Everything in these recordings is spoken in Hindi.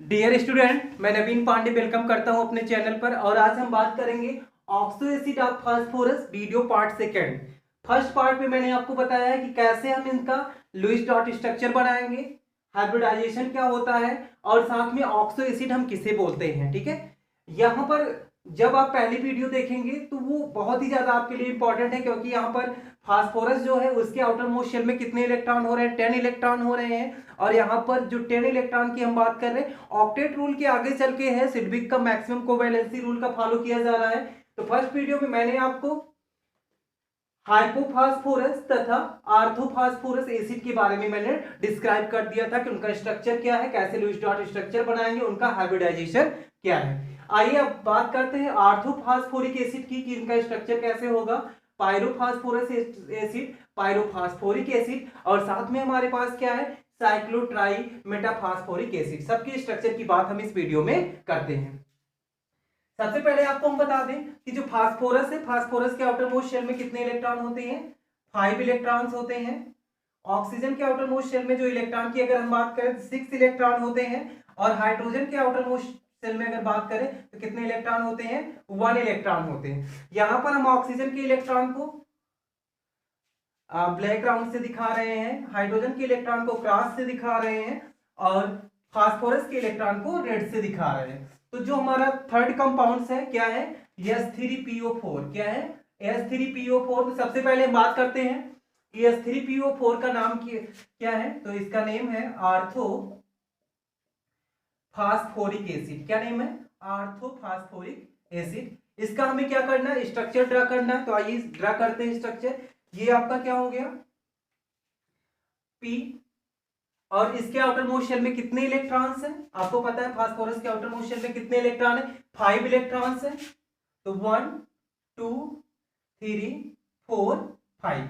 डियर स्टूडेंट, मैं नवीन पांडे वेलकम करता हूं अपने चैनल पर। और आज हम बात करेंगे oxo acid of phosphorus video part second. First part में मैंने आपको बताया है कि कैसे हम इनका लुईस डॉट स्ट्रक्चर बनाएंगे, हाइब्रिडाइजेशन क्या होता है और साथ में ऑक्सो एसिड हम किसे बोलते हैं। ठीक है, यहाँ पर जब आप पहली वीडियो देखेंगे तो वो बहुत ही ज्यादा आपके लिए इंपॉर्टेंट है, क्योंकि यहाँ पर फास्फोरस जो है उसके आउटर मोस्ट शेल में कितने इलेक्ट्रॉन हो रहे हैं, 10 इलेक्ट्रॉन हो रहे हैं। और यहाँ पर जो 10 इलेक्ट्रॉन की हम बात कर रहे हैं, ऑक्टेट रूल के आगे चल के है सिडविक का मैक्सिमम कोवैलेंसी रूल का फॉलो किया जा रहा है। तो फर्स्ट वीडियो में मैंने आपको हाइपोफास्फोरस तथा आर्थोफास्फोरस एसिड के बारे में मैंने डिस्क्राइब कर दिया था कि उनका स्ट्रक्चर क्या है, कैसे लुईस डॉट स्ट्रक्चर बनाएंगे, उनका हाइब्रिडाइजेशन क्या है। आइए अब बात करते हैं आर्थोफास्फोरिक एसिड की कि इनका स्ट्रक्चर कैसे होगा। पायरोफास्फोरस एसिड, पायरोफास्फोरिक एसिड और साथ में हमारे पास क्या है, साइक्लोट्राई मेटाफास्फोरिक एसिड। सबके स्ट्रक्चर की बात हम इस वीडियो में करते हैं। सबसे पहले आपको हम बता दें कि जो फास्फोरस है, फास्फोरस के आउटर मोस्ट शेल में कितने इलेक्ट्रॉन होते हैं, 5 इलेक्ट्रॉन्स होते हैं। ऑक्सीजन के आउटर मोस्ट शेल में जो इलेक्ट्रॉन की अगर हम बात करें तो 6 इलेक्ट्रॉन होते हैं। और हाइड्रोजन के आउटर मोस्ट शेल में अगर बात करें तो कितने इलेक्ट्रॉन होते हैं, 1 इलेक्ट्रॉन होते हैं। यहां पर हम ऑक्सीजन के इलेक्ट्रॉन को ब्लैक राउंड से दिखा रहे हैं, हाइड्रोजन के इलेक्ट्रॉन को क्रॉस से दिखा रहे हैं और फास्फोरस के इलेक्ट्रॉन को रेड से दिखा रहे हैं। तो जो हमारा थर्ड कंपाउंड है क्या है, S3PO4। क्या है, S3PO4। तो सबसे पहले हम बात करते हैं कि S3PO4 का नाम क्या है। तो इसका नेम है आर्थो फास्फोरिक एसिड। क्या नेम है, आर्थोफास्फोरिक एसिड। इसका हमें क्या करना है, स्ट्रक्चर ड्रा करना है। तो आइए ड्रा करते हैं स्ट्रक्चर। ये आपका क्या हो गया, P। और इसके आउटर मोस्ट शेल में कितने इलेक्ट्रॉन्स हैं, आपको पता है फास्फोरस के आउटर मोस्ट शेल में कितने इलेक्ट्रॉन है, 5 इलेक्ट्रॉन्स हैं। तो 1 2 3 4 5।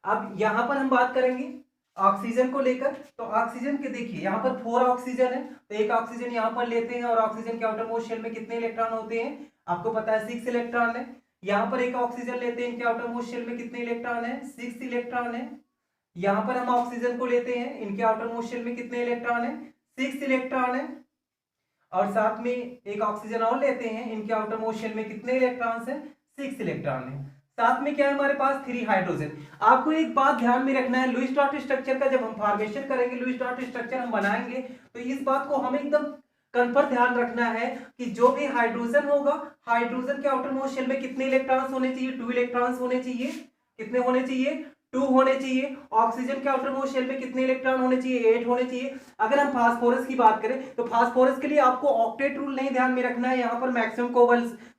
अब यहां पर हम बात करेंगे ऑक्सीजन को लेकर। तो ऑक्सीजन के देखिए यहां पर 4 ऑक्सीजन है, तो एक ऑक्सीजन यहां पर लेते हैं और ऑक्सीजन के आउटर मोस्ट शेल में कितने इलेक्ट्रॉन होते हैं, आपको पता है 6 इलेक्ट्रॉन है। यहां पर एक ऑक्सीजन लेते हैं, इनके आउटर मोस्ट शेल में कितने इलेक्ट्रॉन है, 6 इलेक्ट्रॉन है। यहां पर हम ऑक्सीजन को लेते हैं, इनके आउटर मोस्ट शेल में कितने इलेक्ट्रॉन है, 6 इलेक्ट्रॉन है। और साथ में एक ऑक्सीजन और लेते हैं, इनके आउटर मोस्ट शेल में कितने इलेक्ट्रॉन्स हैं, 6 इलेक्ट्रॉन है। साथ में क्या है हमारे पास, 3 हाइड्रोजन। आपको एक बात ध्यान में रखना है, लुईस डॉट स्ट्रक्चर का जब हम फॉर्मेशन करेंगे, लुईस डॉट स्ट्रक्चर हम बनाएंगे, तो इस बात को हमें एकदम कन्फर्म ध्यान रखना है कि जो भी हाइड्रोजन होगा, हाइड्रोजन के आउटर मोस्ट शेल में कितने इलेक्ट्रॉन्स होने चाहिए, 2 इलेक्ट्रॉन्स होने चाहिए। कितने होने चाहिए, 2 होने चाहिए। ऑक्सीजन के आउटर मोस्ट शेल में कितने इलेक्ट्रॉन होने चाहिए, 8 होने चाहिए। अगर हम फास्फोरस की बात करें तो फास्फोरस के लिए आपको ऑक्टेट रूल नहीं ध्यान में रखना है, यहां पर मैक्सिमम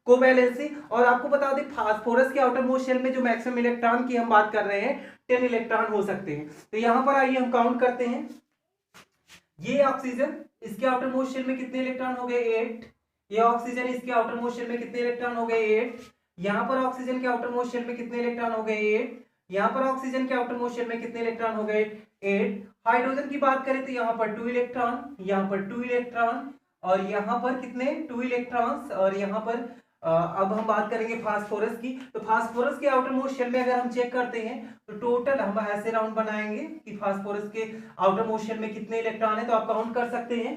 कोवैलेंसी। और आपको बता दें फास्फोरस के आउटर मोस्ट शेल में जो मैक्सिमम इलेक्ट्रॉन की हम बात कर रहे हैं, 10 इलेक्ट्रॉन हो सकते हैं। तो यहां पर आइए हम काउंट करते हैं। ये ऑक्सीजन, इसके आउटर मोस्ट शेल में कितने इलेक्ट्रॉन हो गए, 8। ये ऑक्सीजन, इसके आउटर मोस्ट शेल में कितने इलेक्ट्रॉन हो गए, 8। यहां पर ऑक्सीजन के आउटर मोस्ट शेल में कितने इलेक्ट्रॉन हो गए, 8। यहां पर ऑक्सीजन के आउटर मोस्ट शेल में कितने इलेक्ट्रॉन हो गए, 8। हाइड्रोजन की बात करें तो यहां पर 2 इलेक्ट्रॉन, यहां पर 2 इलेक्ट्रॉन और यहां पर कितने, 2 इलेक्ट्रॉन्स। और यहां पर अब हम बात करेंगे फास्फोरस की। तो फास्फोरस के आउटर मोस्ट शेल में अगर हम चेक करते हैं तो टोटल हम ऐसे राउंड बनाएंगे कि फास्फोरस के आउटर मोस्ट शेल में कितने इलेक्ट्रॉन है। तो आप काउंट कर सकते हैं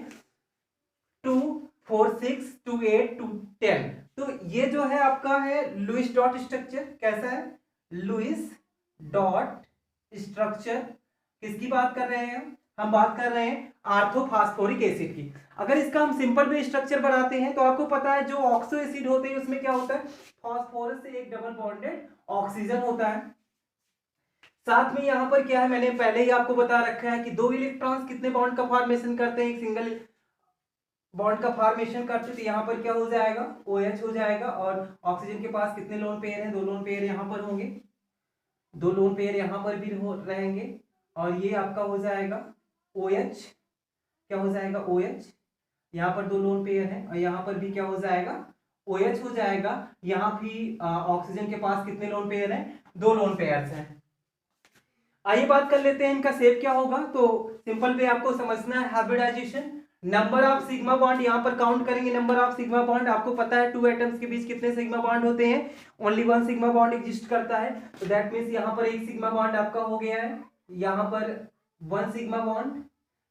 2 4 6 2 8 2 10। तो ये जो है आपका है लुईस डॉट स्ट्रक्चर। कैसा है, लुईस डॉट स्ट्रक्चर। किसकी बात कर रहे हैं हम बात कर रहे हैं आर्थोफास्फोरिक एसिड की। अगर इसका हम सिंपल में स्ट्रक्चर बनाते हैं तो आपको पता है जो ऑक्सो एसिड होते हैं उसमें क्या होता है, फास्फोरस से एक डबल बॉन्डेड ऑक्सीजन होता है। साथ में यहां पर क्या है, मैंने पहले ही आपको बता रखा है कि 2 इलेक्ट्रॉन्स कितने बॉन्ड का फॉर्मेशन करते हैं, एक सिंगल बॉन्ड का फॉर्मेशन करते हैं। तो यहाँ पर क्या हो जाएगा, OH हो जाएगा। और ऑक्सीजन के पास कितने लोन पेयर हैं, 2 लोन पेयर यहाँ पर होंगे, 2 लोन पेयर यहाँ पर भी रहेंगे। और ये आपका हो जाएगा OH। क्या हो जाएगा, OH। यहाँ पर 2 लोन पेयर हैं और यहाँ पर भी क्या हो जाएगा, OH हो जाएगा। यहाँ भी ऑक्सीजन के पास कितने लोन पेयर हैं, 2 लोन पेयर्स हैं। आइए बात कर लेते हैं इनका शेप क्या होगा। तो सिंपल वे आपको समझना है, hybridisation. Number of sigma bond यहाँ पर काउंट करेंगे, नंबर ऑफ सिग्मा बॉन्ड। आपको पता है 2 एटम्स के बीच कितने सिग्मा बॉन्ड होते हैं, ओनली 1 सिग्मा बॉन्ड एग्जिस्ट करता है। तो दैट मीन्स यहाँ पर एक सिग्मा बॉन्ड आपका हो गया है, यहाँ पर 1 सिग्मा बॉन्ड,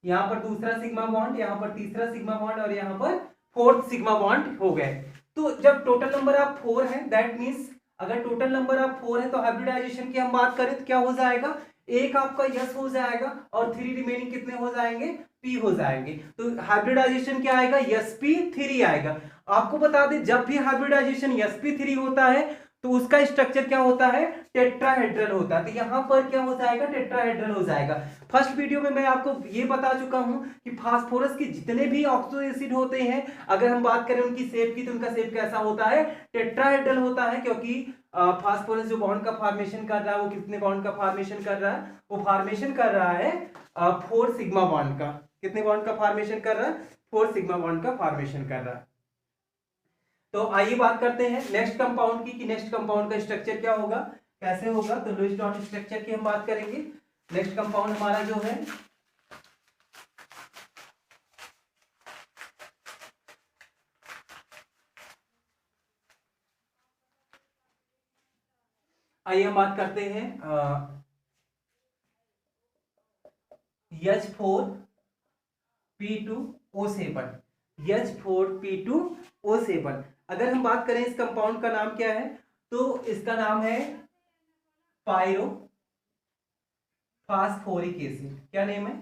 यहाँ पर दूसरा सिग्मा बॉन्ड, यहाँ पर तीसरा सिग्मा बॉन्ड और यहाँ पर फोर्थ सिग्मा बॉन्ड हो गए। तो जब टोटल नंबर आप 4 है, दैट मीन्स अगर टोटल नंबर आप 4 है तो हाइब्रिडाइजेशन की हम बात करें तो क्या हो जाएगा, एक आपका यस हो जाएगा और 3 रिमेनिंग कितने हो जाएंगे, पी हो जाएंगे। तो हाइब्रिडाइजेशन क्या आएगा, यस पी 3 आएगा। आपको बता दें जब भी हाइब्रिडाइजेशन यस पी 3 होता है तो उसका स्ट्रक्चर क्या होता है, टेट्राहेड्रल होता है। तो यहां पर क्या हो जाएगा, टेट्राहेड्रल हो जाएगा। फर्स्ट वीडियो में मैं आपको ये बता चुका हूं कि फास्फोरस के जितने भी ऑक्सो एसिड होते हैं, अगर हम बात करें उनकी शेप की तो उनका शेप कैसा होता है, टेट्राहेड्रल होता है। क्योंकि फास्फोरस जो बॉन्ड का फॉर्मेशन कर रहा है वो कितने बॉन्ड का फॉर्मेशन कर रहा है, वो फॉर्मेशन कर रहा है 4 सिग्मा बॉन्ड का। कितने बॉन्ड का फॉर्मेशन कर रहा है, 4 सिग्मा बॉन्ड का फॉर्मेशन कर रहा है। तो आइए बात करते हैं नेक्स्ट कंपाउंड की कि नेक्स्ट कंपाउंड का स्ट्रक्चर क्या होगा, कैसे होगा। तो लुईस डॉट स्ट्रक्चर की हम बात करेंगे। नेक्स्ट कंपाउंड हमारा जो है आइए हम बात करते हैं H4P2O7, H4P2O7। अगर हम बात करें इस कंपाउंड का नाम क्या है, तो इसका नाम है पायरोफास्फोरिक एसिड। क्या नेम है,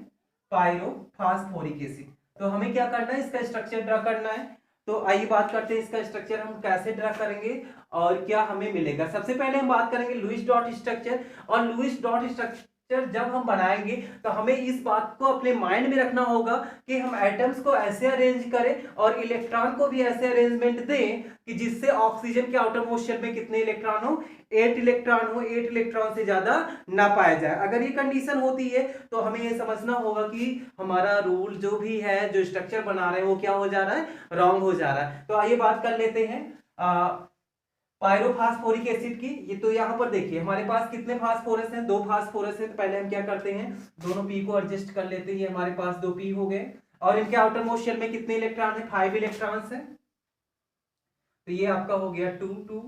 पायरोफास्फोरिक एसिड। तो हमें क्या करना है, इसका स्ट्रक्चर ड्रा करना है। तो आइए बात करते हैं इसका स्ट्रक्चर हम कैसे ड्रा करेंगे और क्या हमें मिलेगा। सबसे पहले हम बात करेंगे लुईस डॉट स्ट्रक्चर। और लुईस डॉट स्ट्रक्चर जब हम बनाएंगे तो हमें इस बात को अपने माइंड में रखना होगा कि हम एटम्स को ऐसे अरेंज करें और इलेक्ट्रॉन को भी ऐसे अरेंजमेंट दें कि जिससे ऑक्सीजन के आउटर मोस्ट शेल में कितने इलेक्ट्रॉन हो, 8 इलेक्ट्रॉन हो, 8 इलेक्ट्रॉन से ज्यादा ना पाया जाए। अगर ये कंडीशन होती है तो हमें ये समझना होगा कि हमारा रूल जो भी है, जो स्ट्रक्चर बना रहे हैं वो क्या हो जा रहा है, रॉन्ग हो जा रहा है। तो आइए बात कर लेते हैं पायरोफास्फोरिक एसिड की। ये तो यहाँ पर देखिए हमारे पास कितने फास्फोरस हैं, 2 फास्फोरस है। तो पहले हम क्या करते हैं, दोनों पी को एडजस्ट कर लेते हैं। हमारे पास 2 पी हो गए और इनके आउटर मोस्ट शेल में कितने इलेक्ट्रॉन है, 5 इलेक्ट्रॉन्स है। तो ये आपका हो गया 2 2,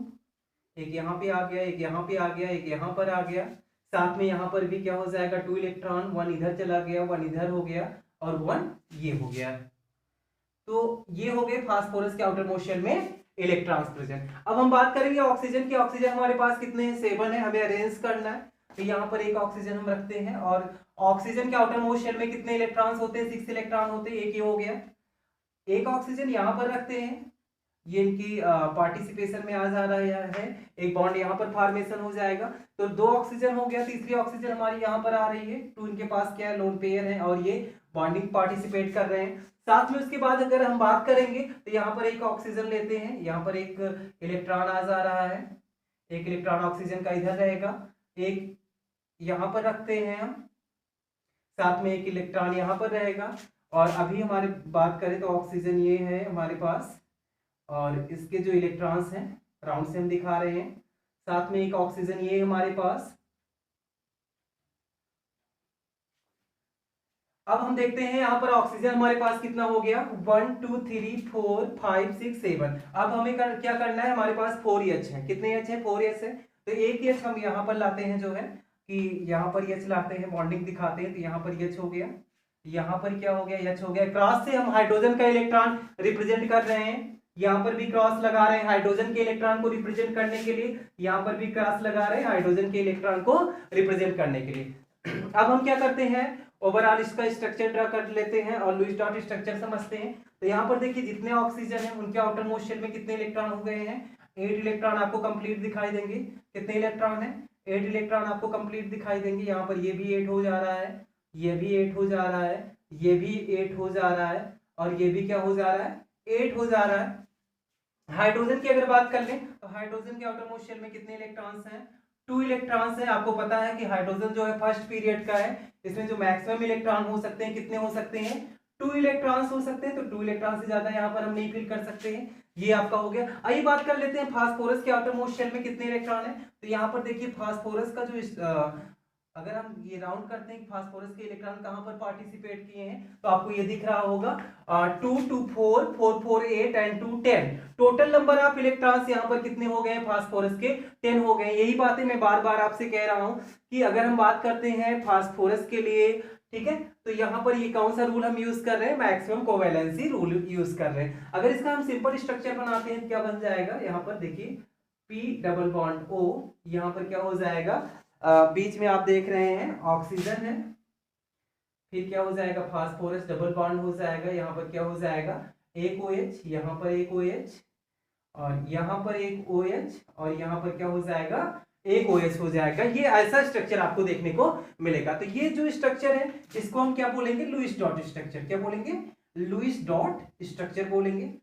एक यहाँ पे आ गया, एक यहाँ पे आ गया, एक यहाँ पर आ गया। साथ में यहाँ पर भी क्या हो जाएगा, 2 इलेक्ट्रॉन, 1 इधर चला गया, 1 इधर हो गया और 1 ये हो गया। तो ये हो गए फास्फोरस के आउटर मोस्ट शेल में इलेक्ट्रॉन्स प्रेजेंट। अब हम बात करेंगे ऑक्सीजन की। ऑक्सीजन हमारे पास कितने हैं, 7 है। हमें अरेंज करना है। तो यहाँ पर एक ऑक्सीजन हम रखते हैं और ऑक्सीजन के आउटर मोस्ट शेल में कितने इलेक्ट्रॉन्स होते हैं, 6 इलेक्ट्रॉन होते हैं। एक ये हो गया, एक ऑक्सीजन यहाँ पर रखते हैं, ये इनकी पार्टिसिपेशन में आ जा रहा है। एक बॉन्ड यहाँ पर फॉर्मेशन हो जाएगा। तो 2 ऑक्सीजन हो गया, तीसरी ऑक्सीजन हमारी यहाँ पर आ रही है। 2 इनके पास क्या है, लोन पेयर है और ये बॉन्डिंग पार्टिसिपेट कर रहे हैं। साथ में उसके बाद अगर हम बात करेंगे तो यहाँ पर एक ऑक्सीजन लेते हैं, यहाँ पर एक इलेक्ट्रॉन आ जा रहा है, एक इलेक्ट्रॉन ऑक्सीजन का इधर रहेगा, एक यहाँ पर रखते हैं हम, साथ में एक इलेक्ट्रॉन यहाँ पर रहेगा। और अभी हमारे बात करें तो ऑक्सीजन ये है हमारे पास और इसके जो इलेक्ट्रॉन्स हैं राउंड से हम दिखा रहे हैं। साथ में एक ऑक्सीजन ये हमारे पास। अब हम देखते हैं यहाँ पर ऑक्सीजन हमारे पास कितना हो गया, 1 2 3 4 5 6 7। अब हमें क्या करना है, हमारे पास 4 एच है। कितने एच है, 4 एच है। तो एक एच हम यहाँ पर लाते हैं, जो है कि यहाँ पर एच लाते हैं, बॉन्डिंग दिखाते हैं। तो यहाँ पर एच हो गया, यहाँ पर क्या हो गया, एच हो गया। क्रॉस से हम हाइड्रोजन का इलेक्ट्रॉन रिप्रेजेंट कर रहे हैं। यहाँ पर भी क्रॉस लगा रहे हैं हाइड्रोजन के इलेक्ट्रॉन को रिप्रेजेंट करने के लिए, यहाँ पर भी क्रॉस लगा रहे हैं हाइड्रोजन के इलेक्ट्रॉन को रिप्रेजेंट करने के लिए। अब हम क्या करते हैं, ओवरऑल इसका स्ट्रक्चर ड्रा कर लेते हैं और लुईस डॉट स्ट्रक्चर समझते हैं। तो यहाँ पर देखिए जितने ऑक्सीजन है उनके आउटर मोस्ट शेल में कितने इलेक्ट्रॉन हो गए हैं, 8 इलेक्ट्रॉन आपको कंप्लीट दिखाई देंगे। कितने इलेक्ट्रॉन है, 8 इलेक्ट्रॉन आपको कंप्लीट दिखाई देंगे। यहाँ पर ये भी 8 हो जा रहा है, ये भी 8 हो जा रहा है, ये भी 8 हो जा रहा है और ये भी क्या हो जा रहा है, 8 हो जा रहा है। हाइड्रोजन की अगर बात कर लें तो हाइड्रोजन के आउटर मोस्ट शेल में कितने इलेक्ट्रॉन्स हैं, 2 इलेक्ट्रॉन्स हैं। आपको पता है कि हाइड्रोजन जो है फर्स्ट पीरियड का है, इसमें जो मैक्सिमम इलेक्ट्रॉन हो सकते हैं कितने हो सकते हैं, 2 इलेक्ट्रॉन्स हो सकते हैं। तो 2 इलेक्ट्रॉन से ज्यादा यहाँ पर हम नहीं फिल कर सकते हैं। ये आपका हो गया। आइए बात कर लेते हैं फास्फोरस के आउटर मोस्ट शेल में कितने इलेक्ट्रॉन है। तो यहाँ पर देखिए फास्फोरस का जो अगर हम ये राउंड करते हैं फास्फोरस के इलेक्ट्रॉन कहाँ पर पार्टिसिपेट किए हैं, तो आपको ये दिख रहा होगा 2 2 4 4 4 8 and 2 10। Total number of electrons यहाँ पर कितने हो गए फास्फोरस के, 10 हो गए। यही बातें मैं बार बार आपसे कह रहा हूं कि अगर हम बात करते हैं फास्फोरस के लिए, ठीक है। तो यहाँ पर ये कौन सा रूल हम यूज कर रहे हैं, मैक्सिमम कोवैलेंसी रूल यूज कर रहे हैं। अगर इसका हम सिंपल स्ट्रक्चर बनाते हैं क्या बन जाएगा, यहाँ पर देखिए P डबल बॉन्ड O, यहाँ पर क्या हो जाएगा, बीच में आप देख रहे हैं ऑक्सीजन है, फिर क्या हो जाएगा फास्फोरस डबल बॉन्ड हो जाएगा, यहाँ पर क्या हो जाएगा एक OH, यहाँ पर एक OH और यहाँ पर एक OH और यहाँ पर क्या हो जाएगा एक OH हो जाएगा। ये ऐसा स्ट्रक्चर आपको देखने को मिलेगा। तो ये जो स्ट्रक्चर है इसको हम क्या बोलेंगे, लुईस डॉट स्ट्रक्चर। क्या बोलेंगे, लुईस डॉट स्ट्रक्चर बोलेंगे।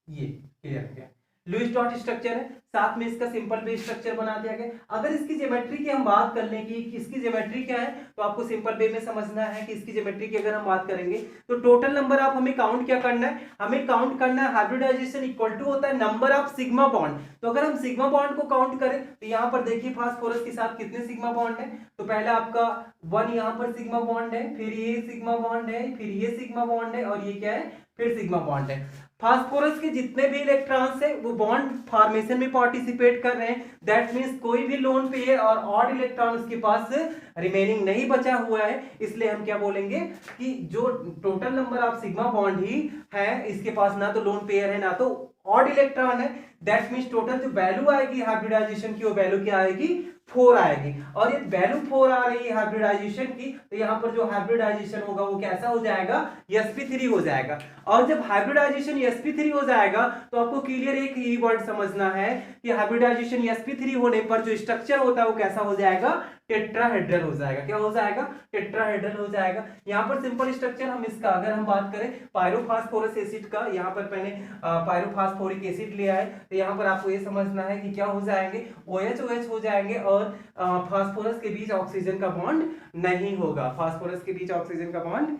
ये क्लियर हो गया, लुईस डॉट स्ट्रक्चर है। साथ में इसका सिंपल बेस स्ट्रक्चर बना दिया गया। अगर इसकी ज्योमेट्री की हम बात कर लें कि इसकी ज्योमेट्री क्या है, तो आपको सिंपल वे में समझना है कि इसकी ज्योमेट्री की अगर हम बात करेंगे तो टोटल नंबर ऑफ हमें काउंट क्या करना है, हमें काउंट करना है हाइब्रिडाइजेशन इक्वल टू होता है नंबर ऑफ सिग्मा बॉन्ड। तो अगर हम सिग्मा बॉन्ड को काउंट करें तो यहाँ पर देखिए फास्फोरस के साथ कितने सिग्मा बॉन्ड है, तो पहला आपका 1 यहाँ पर सिग्मा बॉन्ड है, फिर ये सिग्मा बॉन्ड है, फिर ये सिग्मा बॉन्ड है और ये क्या है फिर सिग्मा बॉन्ड है। फास्फोरस के जितने भी इलेक्ट्रॉन्स है वो बॉन्ड फॉर्मेशन में पार्टिसिपेट कर रहे हैं। दैट मींस कोई भी लोन पेयर और ऑड इलेक्ट्रॉन उसके पास रिमेनिंग नहीं बचा हुआ है। इसलिए हम क्या बोलेंगे कि जो total number of sigma bond ही है, इसके पास ना तो लोन पेयर है ना तो ऑड इलेक्ट्रॉन है। दैट मींस टोटल जो वैल्यू आएगी हाइब्रिडाइजेशन की वो वैल्यू क्या आएगी 4 आएगी। और ये वैल्यू 4 आ रही है हाइब्रिडाइजेशन की, तो यहाँ पर जो हाइब्रिडाइजेशन होगा वो कैसा हो जाएगा sp3 हो जाएगा। और जब हाइब्रिडाइजेशन sp3 हो जाएगा तो आपको क्लियर एक ही वर्ड समझना है कि हाइब्रिडाइजेशन sp3 होने पर जो स्ट्रक्चर होता है वो कैसा हो जाएगा, टेट्राहेड्रल हो जाएगा। क्या हो जाएगा, टेट्राहेड्रल हो जाएगा। यहाँ पर सिंपल स्ट्रक्चर हम इसका अगर हम बात करें पायरोफॉस्फोरस एसिड का, यहाँ पर मैंने पायरोफॉस्फोरिक एसिड लिया है, तो यहाँ पर आपको ये समझना है कि क्या हो जाएंगे OH OH हो जाएंगे और फास्फोरस के बीच ऑक्सीजन का बॉन्ड नहीं होगा। फास्फोरस के बीच ऑक्सीजन का बॉन्ड,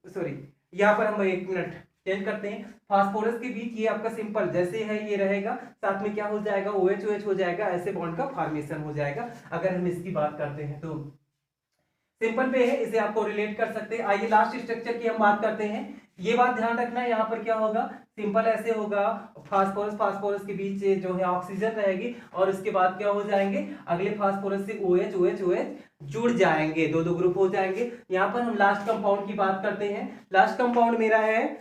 सॉरी यहाँ पर हम एक मिनट चेंज करते हैं। फास्फोरस के बीच ये आपका सिंपल जैसे है ये रहेगा, साथ में क्या हो जाएगा OH OH हो जाएगा, ऐसे बॉन्ड का फॉर्मेशन हो जाएगा। अगर हम इसकी बात करते हैं तो सिंपल पे है, इसे आपको रिलेट कर सकते हैं। आइए लास्ट स्ट्रक्चर की हम बात करते हैं। ये बात ध्यान रखना है, यहाँ पर क्या होगा सिंपल ऐसे होगा, फास्फोरस के बीच जो है ऑक्सीजन रहेगी और उसके बाद क्या हो जाएंगे अगले फास्फोरस से OH OH OH जुड़ जाएंगे, दो ग्रुप हो जाएंगे। यहाँ पर हम लास्ट कंपाउंड की बात करते हैं। लास्ट कंपाउंड मेरा है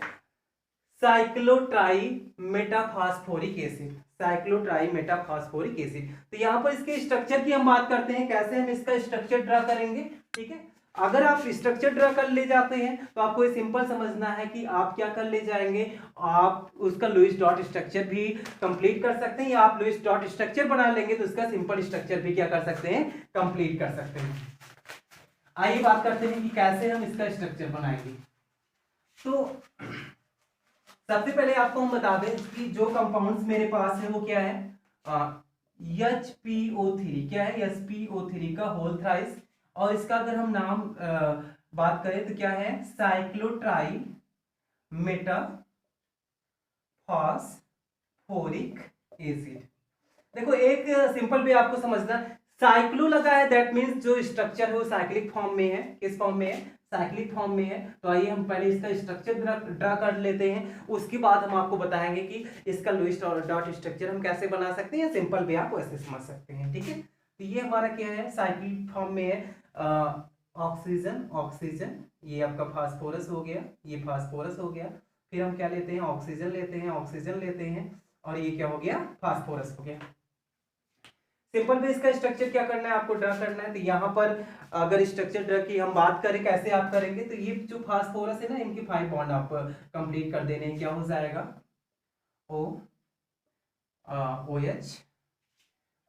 cyclotrimetaphosphoric acid. Cyclotrimetaphosphoric acid. तो यहाँ पर इसके स्ट्रक्चर की हम बात करते हैं, कैसे हम इसका स्ट्रक्चर ड्रा करेंगे। ठीक है, अगर आप स्ट्रक्चर ड्रा कर ले जाते हैं तो आपको ये सिंपल समझना है कि आप क्या कर ले जाएंगे, आप उसका लुईस डॉट स्ट्रक्चर भी कंप्लीट कर सकते हैं, या आप लुईस डॉट स्ट्रक्चर बना लेंगे तो उसका सिंपल स्ट्रक्चर भी क्या कर सकते हैं, कंप्लीट कर सकते हैं। आइए बात करते हैं कि कैसे हम इसका स्ट्रक्चर बनाएंगे। तो सबसे पहले आपको हम बता दें कि जो कंपाउंड्स मेरे पास है वो क्या है, HPO3। क्या है, HPO3 का होल थ्राइस। और इसका अगर हम नाम बात करें तो क्या है, साइक्लोट्राई मेटाफॉस्फोरिक एसिड। देखो एक सिंपल भी आपको समझना, साइक्लो लगा है दैट मींस जो स्ट्रक्चर है वो साइक्लिक फॉर्म में है। किस फॉर्म में है, साइक्लिक फॉर्म में है। तो आइए हम पहले इसका स्ट्रक्चर ड्रा कर लेते हैं, उसके बाद हम आपको बताएंगे कि इसका लुईस डॉट स्ट्रक्चर हम कैसे बना सकते हैं, या सिंपल भी आप वैसे समझ सकते हैं। ठीक है, तो ये हमारा क्या है, साइक्लिक फॉर्म में है। ऑक्सीजन ऑक्सीजन, ये आपका फास्फोरस हो गया, ये फास्फोरस हो गया, फिर हम क्या लेते हैं, ऑक्सीजन लेते हैं, ऑक्सीजन लेते हैं, और ये क्या हो गया, फास्फोरस हो गया। सिंपल बेस का स्ट्रक्चर क्या करना है, आपको ड्रा करना है। तो यहाँ पर अगर स्ट्रक्चर ड्रा की हम बात करें कैसे आप करेंगे, तो ये जो फास्फोरस है ना, इनकी 5 बॉन्ड आप कंप्लीट कर देने हैं। क्या हो जाएगा, OH,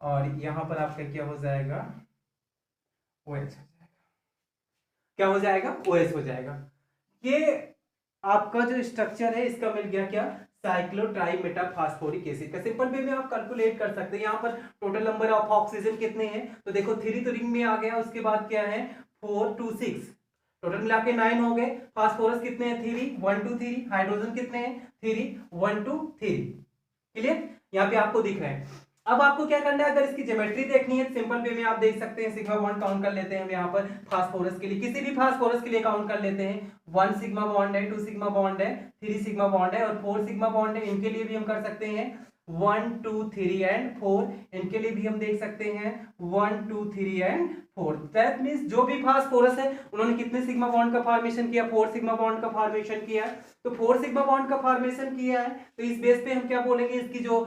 और यहाँ पर आपका क्या हो जाएगा, OH हो जाएगा। क्या हो जाएगा, OH हो जाएगा। ये आपका जो स्ट्रक्चर है इसका मिल गया क्या, साइक्लोट्राई मेटाफॉस्फोरिक एसिड का। सिंपल वे में आप कैलकुलेट कर सकते हैं। यहाँ पर टोटल नंबर ऑफ ऑक्सीजन कितने हैं, तो देखो 3 तो रिंग में आ गया, उसके बाद क्या है 4 2 6, टोटल मिला के 9 हो गए। फास्फोरस कितने हैं, 3 1 2 3। हाइड्रोजन कितने हैं, 3 1 2 3। क्लियर, यहाँ पे आपको दिख रहा है। अब आपको क्या करना है, अगर इसकी ज्योमेट्री देखनी है सिंपल वे में आप देख सकते हैं, सिग्मा बॉन्ड काउंट कर लेते हैं हम यहाँ पर फास्फोरस के लिए, किसी भी फास्फोरस के लिए काउंट कर लेते हैं। 1 सिग्मा बॉन्ड है, 2 सिग्मा बॉन्ड है, 3 सिग्मा बॉन्ड है और 4 सिग्मा बॉन्ड है। इनके लिए भी हम कर सकते हैं 1 2 3 एंड 4। इनके लिए भी हम देख सकते हैं 1 2 3 एंड 4। दैट मींस जो भी फास्फोरस है उन्होंने कितने सिग्मा बॉन्ड का फॉर्मेशन किया, 4 सिग्मा बॉन्ड का फॉर्मेशन किया है। तो 4 सिग्मा बॉन्ड का फॉर्मेशन किया है, तो इस बेस पे हम क्या बोलेंगे, इसकी जो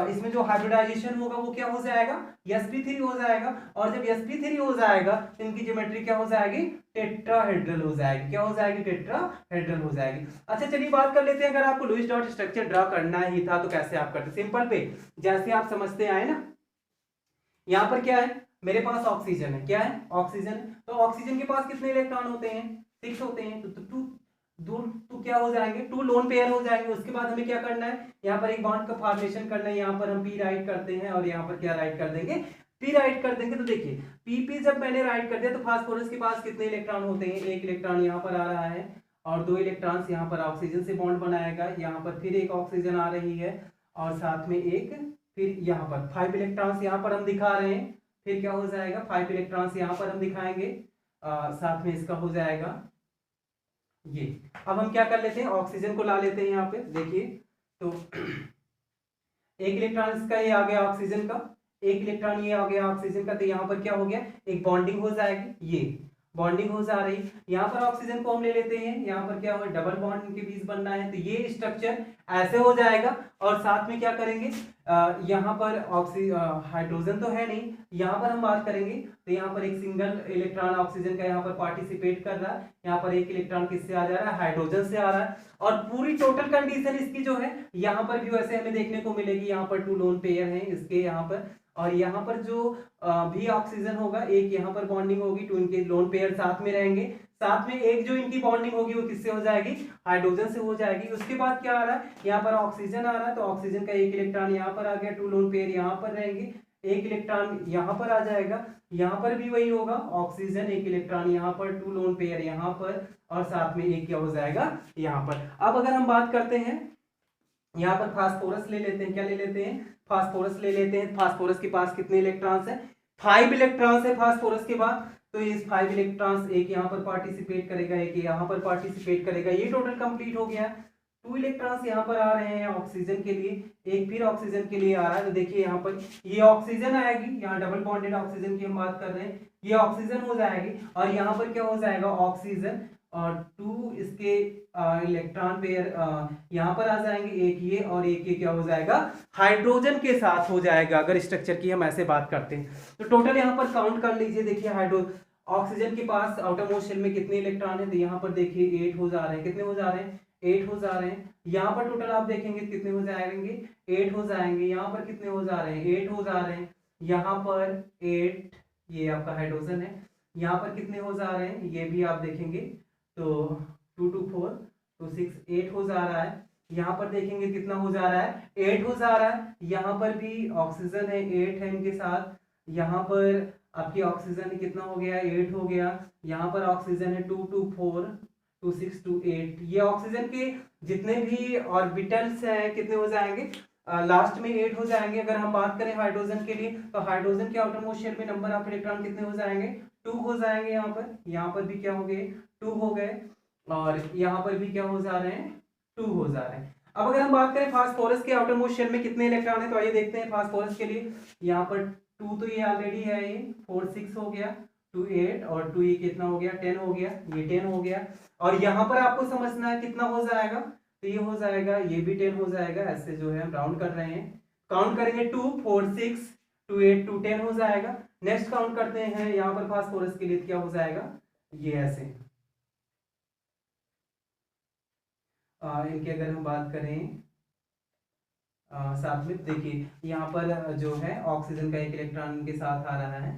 इसमें जो हाइब्रिडाइजेशन होगा वो क्या हो जाएगा, sp3 हो जाएगा। और जब sp3 हो जाएगा तो इनकी ज्योमेट्री क्या हो जाएगी, टेट्राहेड्रल हो जाएगी। क्या हो जाएगी, टेट्राहेड्रल हो जाएगी। अच्छा चलिए बात कर लेते हैं, अगर आपको लुईस डॉट स्ट्रक्चर ड्रा करना ही था तो कैसे आप करते। सिंपल पे जैसे आप समझते आए ना, यहाँ पर क्या है, मेरे पास ऑक्सीजन है, क्या है, ऑक्सीजन। तो ऑक्सीजन के पास कितने इलेक्ट्रॉन होते हैं, 6 होते हैं। तो क्या हो जाएंगे, 2 लोन पेयर हो जाएंगे। उसके बाद हमें क्या करना है, यहाँ पर एक बॉन्ड का फॉर्मेशन करना है। यहाँ पर हम पी राइट करते हैं और यहाँ पर क्या राइट कर देंगे, पी राइट कर देंगे। तो देखिए पी जब मैंने राइट कर दिया तो फास्फोरस के पास कितने इलेक्ट्रॉन होते हैं, 1 इलेक्ट्रॉन यहाँ पर आ रहा है और 2 इलेक्ट्रॉन्स यहाँ पर ऑक्सीजन से बॉन्ड बनाएगा। यहाँ पर फिर एक ऑक्सीजन आ रही है और साथ में एक, फिर यहाँ पर 5 इलेक्ट्रॉन्स यहाँ पर हम दिखा रहे हैं। फिर क्या हो जाएगा, 5 इलेक्ट्रॉन्स यहाँ पर हम दिखाएंगे, साथ में इसका हो जाएगा ये। अब हम क्या कर लेते हैं, ऑक्सीजन को ला लेते हैं यहाँ पे। देखिए तो 1 इलेक्ट्रॉन इसका ये आ गया ऑक्सीजन का, 1 इलेक्ट्रॉन ये आ गया ऑक्सीजन का। तो यहाँ पर क्या हो गया, एक बॉन्डिंग हो जाएगी, ये बॉन्डिंग हो जा रही। यहाँ पर ऑक्सीजन को हम ले लेते हैं, यहाँ पर क्या हो, डबल बॉन्ड इनके बीच बनना है। तो ये स्ट्रक्चर ऐसे हो जाएगा। और साथ में क्या करेंगे, यहाँ पर हाइड्रोजन तो है नहीं, यहाँ पर हम बात करेंगे तो यहाँ पर एक सिंगल इलेक्ट्रॉन ऑक्सीजन का यहाँ पर पार्टिसिपेट कर रहा है। यहाँ पर 1 इलेक्ट्रॉन किससे आ जा रहा है, हाइड्रोजन से आ रहा है। और पूरी टोटल कंडीशन इसकी जो है यहाँ पर भी वैसे हमें देखने को मिलेगी। यहाँ पर 2 लोन पेयर हैं इसके यहाँ पर, और यहाँ पर जो भी ऑक्सीजन होगा, एक यहाँ पर बॉन्डिंग होगी, 2 इनके लोन पेयर साथ में रहेंगे। साथ में एक जो इनकी बॉन्डिंग होगी वो किससे हो जाएगी, हाइड्रोजन से हो जाएगी। उसके बाद क्या आ रहा है, यहाँ पर ऑक्सीजन आ रहा है, तो ऑक्सीजन का 1 इलेक्ट्रॉन यहाँ पर आ गया, 2 लोन पेयर यहाँ पर रहेंगे, 1 इलेक्ट्रॉन यहाँ पर आ जाएगा। यहाँ पर भी वही होगा, ऑक्सीजन 1 इलेक्ट्रॉन यहाँ पर, 2 लोन पेयर यहाँ पर, और साथ में एक क्या हो जाएगा यहाँ पर। अब अगर हम बात करते हैं, यहाँ पर फास्फोरस ले लेते हैं, क्या ले लेते हैं, फास्फोरस ले लेते हैं। फास्फोरस के पास कितने इलेक्ट्रॉन्स है, 5 इलेक्ट्रॉन्स है फास्फोरस के बाद। तो इस 5 इलेक्ट्रॉन्स, एक यहाँ पर पार्टिसिपेट करेगा, एक यहाँ पर पार्टिसिपेट करेगा, ये टोटल कंप्लीट हो गया। 2 इलेक्ट्रॉन्स यहाँ पर आ रहे हैं ऑक्सीजन के लिए, एक फिर ऑक्सीजन के लिए आ रहा है। तो देखिए यहाँ पर ये ऑक्सीजन आएगी, यहाँ डबल बॉन्डेड ऑक्सीजन की हम बात कर रहे हैं, ये ऑक्सीजन हो जाएगी। और यहाँ पर क्या हो जाएगा, ऑक्सीजन और 2 इसके इलेक्ट्रॉन पेयर यहाँ पर आ जाएंगे, एक ये और एक ये क्या हो जाएगा, हाइड्रोजन के साथ हो जाएगा। अगर स्ट्रक्चर की हम ऐसे बात करते हैं तो टोटल यहाँ पर काउंट कर लीजिए। देखिए ऑक्सीजन के पास आउटर मोस्ट शेल में कितने इलेक्ट्रॉन है, तो यहाँ पर देखिए 8 हो जा रहे हैं। कितने हो जा रहे हैं, 8 हो जा रहे हैं। यहाँ पर टोटल आप देखेंगे कितने हो जाएंगे, 8 हो जाएंगे। यहाँ पर कितने हो जा रहे हैं, 8 हो जा रहे हैं। यहाँ पर 8, ये आपका हाइड्रोजन है। यहाँ पर कितने हो जा रहे हैं, ये भी आप देखेंगे तो 2 2 4 2 6 8 हो जा रहा है। यहाँ पर देखेंगे कितना हो जा रहा है, 8 हो जा रहा है। यहाँ पर भी ऑक्सीजन है, 8 है इनके साथ। यहाँ पर आपकी ऑक्सीजन कितना हो गया, 8 हो गया। यहाँ पर ऑक्सीजन है 2 2 4 2 6 2 8। ये ऑक्सीजन के जितने भी ऑर्बिटल्स हैं कितने हो जाएंगे, लास्ट में 8 हो जाएंगे। अगर हम बात करें हाइड्रोजन के लिए तो हाइड्रोजन के आउटर मोस्ट शेल में नंबर ऑफ इलेक्ट्रॉन कितने हो जाएंगे, 2 हो जाएंगे। यहाँ पर भी क्या हो गए, 2 हो गए। और यहाँ पर भी क्या हो जा रहे हैं, 2 हो जा रहे हैं। अब अगर हम बात करें फास्फोरस के आउटर मोस्ट शेल में कितने इलेक्ट्रॉन है, तो आइए देखते हैं फास्फोरस के लिए। यहाँ पर 2 तो ये ऑलरेडी है, ये 4 6 हो गया, 2 8 और 2 ये कितना हो गया, 10 हो गया, ये 10 हो गया। और यहाँ पर आपको समझना है कितना हो जाएगा, तो ये हो जाएगा, ये भी 10 हो जाएगा। ऐसे जो है हम राउंड कर रहे हैं, काउंट करेंगे 2 4 6 2 8 2 10 हो जाएगा। नेक्स्ट काउंट करते हैं यहाँ पर फास्फोरस के लिए, क्या हो जाएगा, ये ऐसे। इनकी अगर हम बात करें साथ में, देखिए यहाँ पर जो है ऑक्सीजन का 1 इलेक्ट्रॉन के साथ आ रहा है,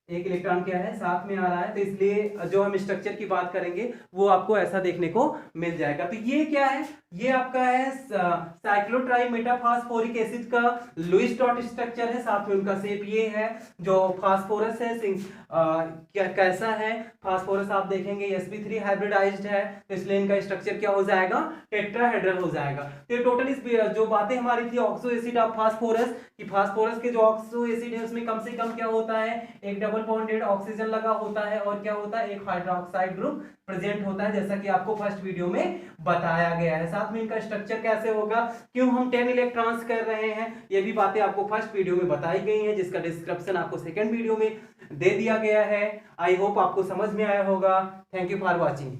1 इलेक्ट्रॉन क्या है, साथ में आ रहा है। तो इसलिए जो हम स्ट्रक्चर की बात करेंगे वो आपको ऐसा देखने को मिल जाएगा। तो ये क्या है, ये आपका है साइक्लोट्राई मेटाफास्फोरिक एसिड का लुईस डॉट स्ट्रक्चर है। साथ में उनका शेप ये है। जो फास्फोरस है क्या कैसा है, फास्फोरस आप देखेंगे sp3 हाइब्रिडाइज्ड है, तो इसलिए इनका स्ट्रक्चर क्या हो जाएगा, टेट्राहेड्रल हो जाएगा। तो टोटल इस जो बातें हमारी थी ऑक्सो एसिड ऑफ फास्फोरस, कि फास्फोरस के जो ऑक्सो एसिड है उसमें कम से कम क्या होता है, एक डबल डबल बॉन्डेड ऑक्सीजन लगा होता है और क्या होता है, एक हाइड्रोक्साइड ग्रुप प्रेजेंट होता है, जैसा कि आपको फर्स्ट वीडियो में बताया गया है। साथ में इनका स्ट्रक्चर कैसे होगा, क्यों हम 10 इलेक्ट्रॉन्स कर रहे हैं, ये भी बातें आपको फर्स्ट वीडियो में बताई गई हैं, जिसका डिस्क्रिप्शन आपको सेकंड वीडियो में दे दिया गया है। आई होप आपको समझ में आया होगा। Thank you for watching.